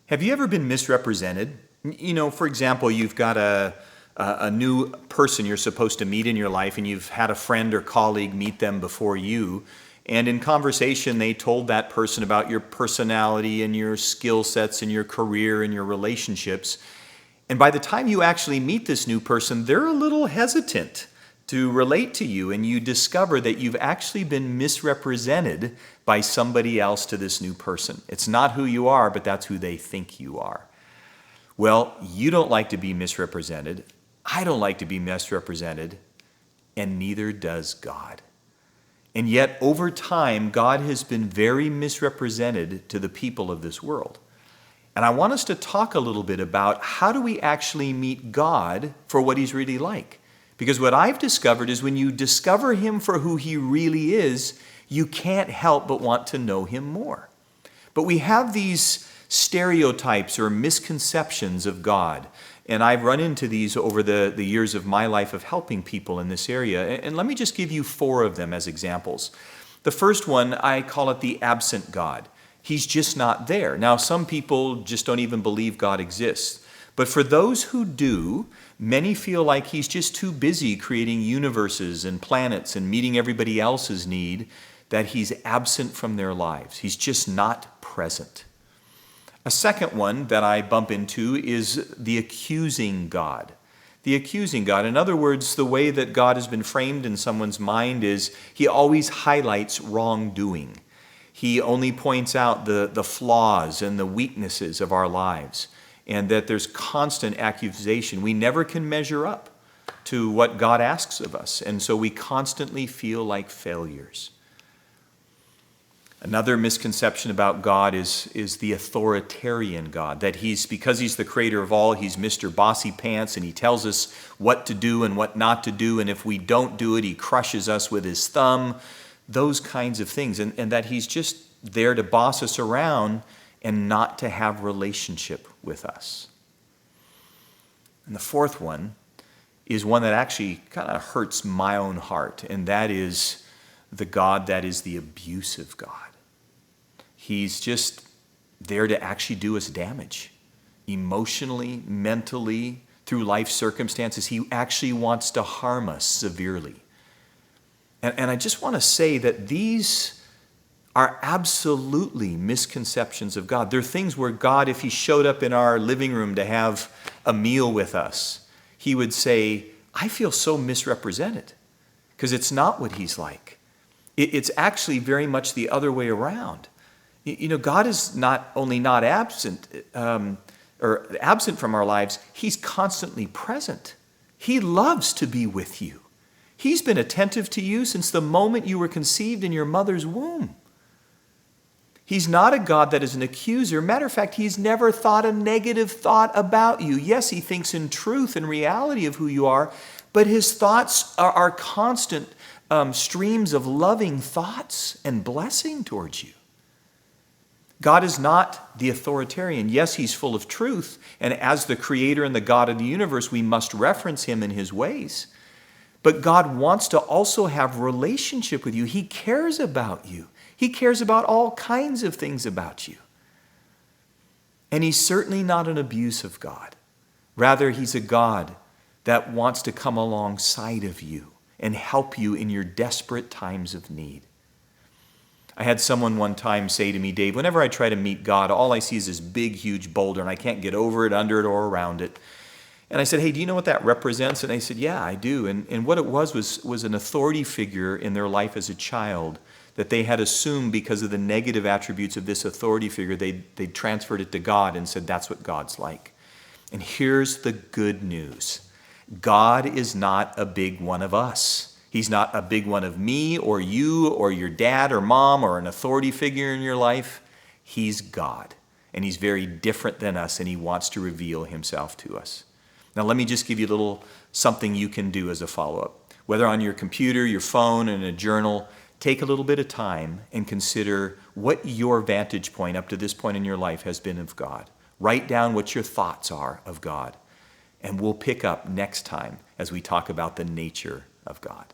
Have you ever been misrepresented? For example, you've got a new person you're supposed to meet in your life, and you've had a friend or colleague meet them before you. And in conversation, they told that person about your personality and your skill sets and your career and your relationships. And by the time you actually meet this new person, they're a little hesitant to relate to you, and you discover that you've actually been misrepresented by somebody else to this new person. It's not who you are, but that's who they think you are. Well, you don't like to be misrepresented. I don't like to be misrepresented, and neither does God. And yet, over time, God has been very misrepresented to the people of this world. And I want us to talk a little bit about how do we actually meet God for what he's really like. Because what I've discovered is when you discover him for who he really is, you can't help but want to know him more. But we have these stereotypes or misconceptions of God. And I've run into these over the years of my life of helping people in this area. And let me just give you 4 of them as examples. The first one, I call it the absent God. He's just not there. Now, some people just don't even believe God exists. But for those who do, many feel like he's just too busy creating universes and planets and meeting everybody else's need, that he's absent from their lives. He's just not present. A second one that I bump into is the accusing God. The accusing God. In other words, the way that God has been framed in someone's mind is he always highlights wrongdoing. He only points out the flaws and the weaknesses of our lives, and that there's constant accusation. We never can measure up to what God asks of us, and so we constantly feel like failures. Another misconception about God is the authoritarian God, that because he's the creator of all, he's Mr. Bossy Pants, and he tells us what to do and what not to do, and if we don't do it, he crushes us with his thumb, those kinds of things, and that he's just there to boss us around and not to have relationship with us. And the fourth one is one that actually kind of hurts my own heart, and that is the God that is the abusive God. He's just there to actually do us damage, emotionally, mentally, through life circumstances. He actually wants to harm us severely. And I just want to say that these are absolutely misconceptions of God. They're things where God, if he showed up in our living room to have a meal with us, he would say, I feel so misrepresented, because it's not what he's like. It's actually very much the other way around. God is not only not absent, or absent from our lives, he's constantly present. He loves to be with you. He's been attentive to you since the moment you were conceived in your mother's womb. He's not a God that is an accuser. Matter of fact, he's never thought a negative thought about you. Yes, he thinks in truth and reality of who you are, but his thoughts are constant streams of loving thoughts and blessing towards you. God is not the authoritarian. Yes, he's full of truth, and as the creator and the God of the universe, we must reference him in his ways. But God wants to also have relationship with you. He cares about you. He cares about all kinds of things about you. And he's certainly not an abusive God. Rather, he's a God that wants to come alongside of you and help you in your desperate times of need. I had someone one time say to me, Dave, whenever I try to meet God, all I see is this big, huge boulder, and I can't get over it, under it, or around it. And I said, hey, do you know what that represents? And they said, yeah, I do. And what it was an authority figure in their life as a child that they had assumed because of the negative attributes of this authority figure, they transferred it to God and said, that's what God's like. And here's the good news. God is not a big one of us. He's not a big one of me or you or your dad or mom or an authority figure in your life. He's God. And he's very different than us, and he wants to reveal himself to us. Now, let me just give you a little something you can do as a follow-up. Whether on your computer, your phone, in a journal, take a little bit of time and consider what your vantage point up to this point in your life has been of God. Write down what your thoughts are of God. And we'll pick up next time as we talk about the nature of God.